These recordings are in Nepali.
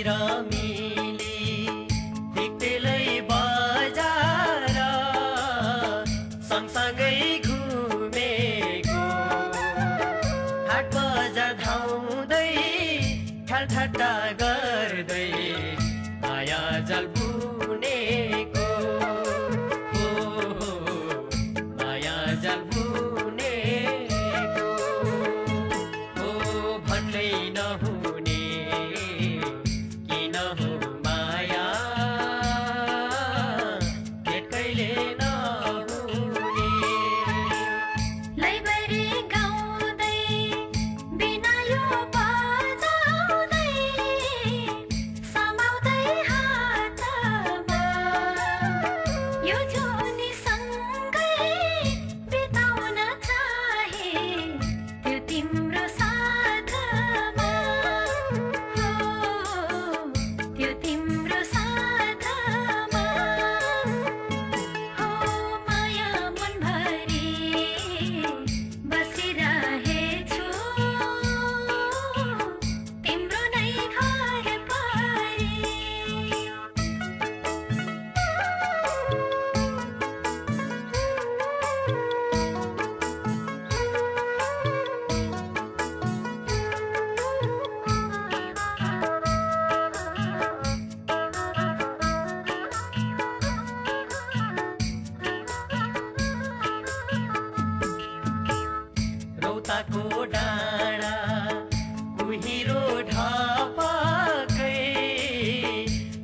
बिरामीली टिकटेलै बजार सँगसँगै घुमेको हाट बजार धाउँदै ठट्टा गर्दै माया जाल बुनेको माया जाल बुनेको भन्नै नहुने किन हो माया भेट कहिले नहुने लैबरी गाउँदै बिनायो बजाउँदै समाउँदै हातमा यो जुनीसँगै बिताउन चाहे त्यो तिम्रो साथमा त्यो तिम्रो साथमा माया मनभरि बसिरहेछु तिम्रो नै घर परी रौताको डाँडा कुहिरो ढापकै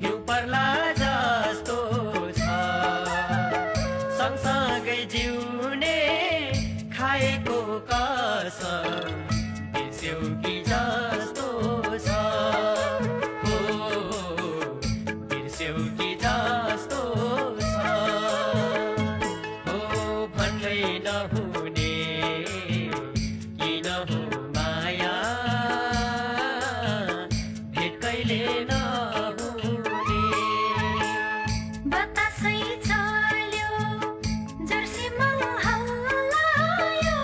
हिउँ पर्ला जस्तो छ सँगसँगै जिउने खाएको कसम बिर्स्यौ कि जस्तो छ बिर्स्यौ कि जस्तो छ भन्नै नहुने किन हो माया भेट कहिले नहुने बतासै चल्यो जर्सीमा हल्लायो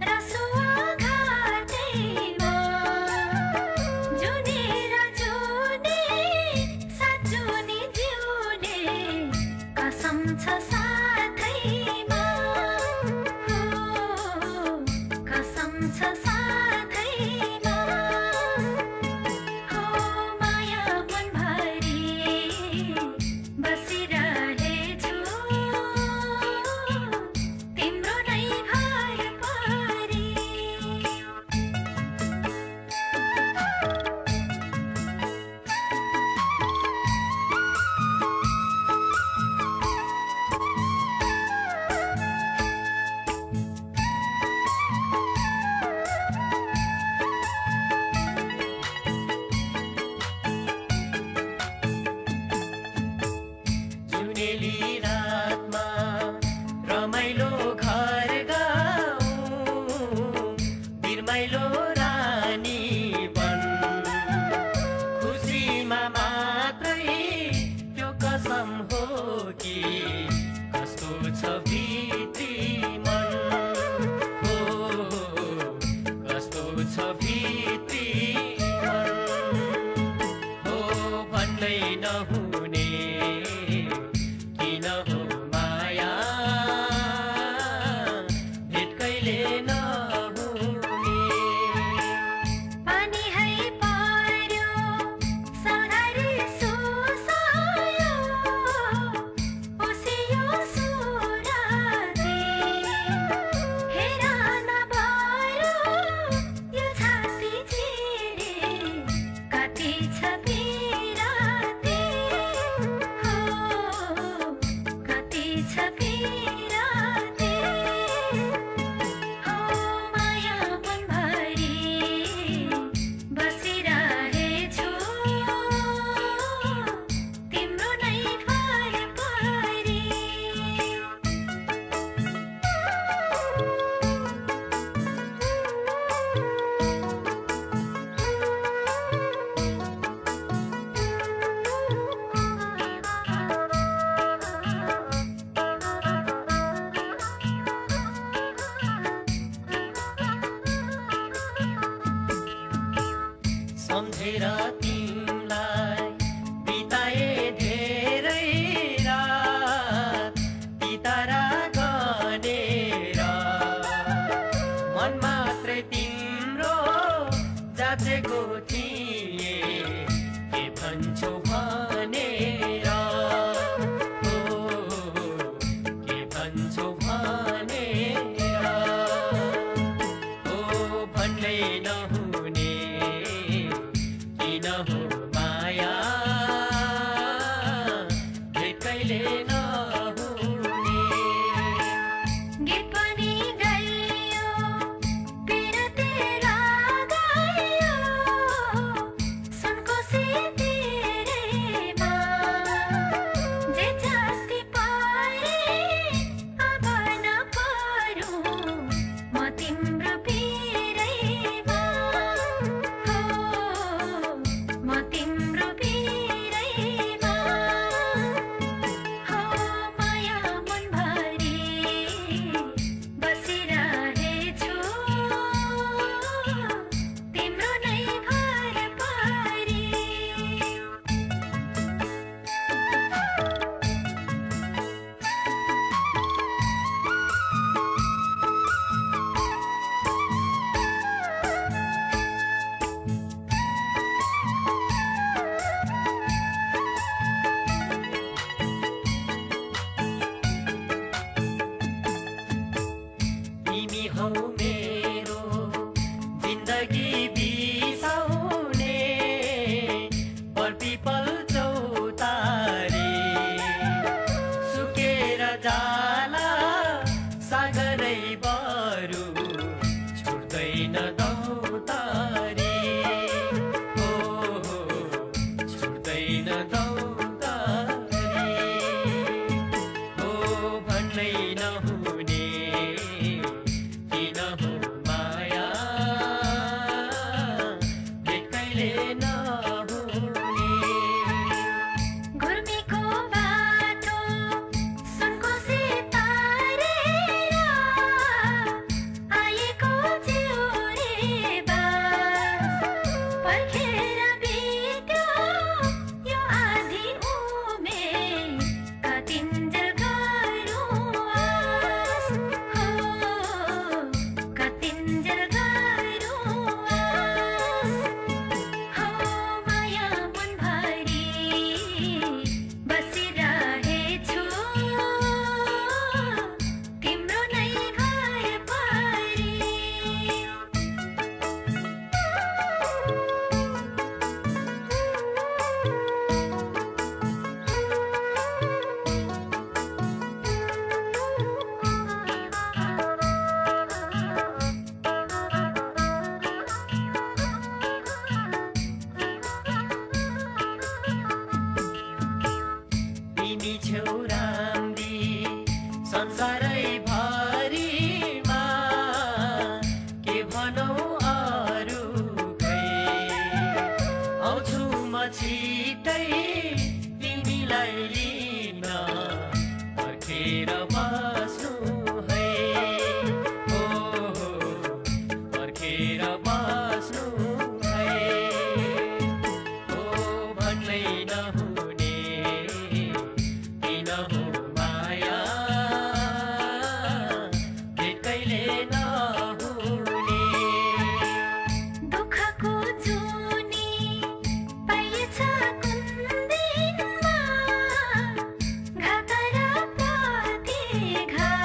रसुवा घाटैमा जुनेर जुने साजुनी जिउने कसम छ साथैमा कसम छ साथैमा माया मनभरि बसिरहेछु तिम्रो नै घर परी जुनेली रातमा रमाइलो घर गाउँ बिरमाइलो रानी बन खुसीमा मात्रै त्यो कसम हो कि कस्तो छ भित्री मन कस्तो छ भित्री मन भन्नै नहुने किन हो माया भेट कहिले नहुने पानी है पर्यो सधैँ सुसायो ओसियो सुराते हेर नभरो यो छाती चिरे कति छ पिराते कति छ पिराते माया मनभरि बसिरहेछु तिम्रो नै घर परी सम्झेर भन्छौ भनेर के भन्छौ भनेर भन्नै नहुने किन हो माया भेट कहिले नहुने गीत पनि गाइयो पिरतेरा गाइयो सुनकोसी तिरेमा जे जस्ती परे अब नपरौँ म तिम्रो पिरैमा हो म तिम्रो पिरैमा हो माया मनभरि बसिरहेछु तिम्रो नै घर परी तिमी हौ मेरो जिन्दगी बिसाउने पल चौतारी सुकेर जाला सागरै बरु छुट्दैन दौतारी छुट्दैन दौतारी भन्नै नहुने किन हो माया भेट कहिले नहुने घुर्मीको बाटो सुनकोसी तारेर आएको जिउरे बास पर्खेर बित्यो यो आधी उमेर कतिन्जेल गरौँ आस हो कतिन्जेल गरौँ आस हो माया मनभरि बसिरहेछु तिम्रो नै घर परी तिमी छेउ राम्री संसारै भरिमा के भनौ अरू आउँछु म छिटै तिमीलाई लिन पर्खेर बस्नु है पर्खेर बस्नु है भन्नै नहुने किन हो माया भेट कहिले नहुने दुःखको जुनी पाइएछ कुन दिनमा घात र प्रतिघात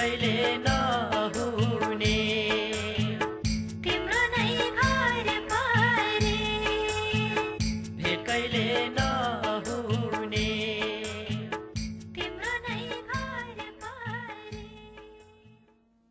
कहिले नहुने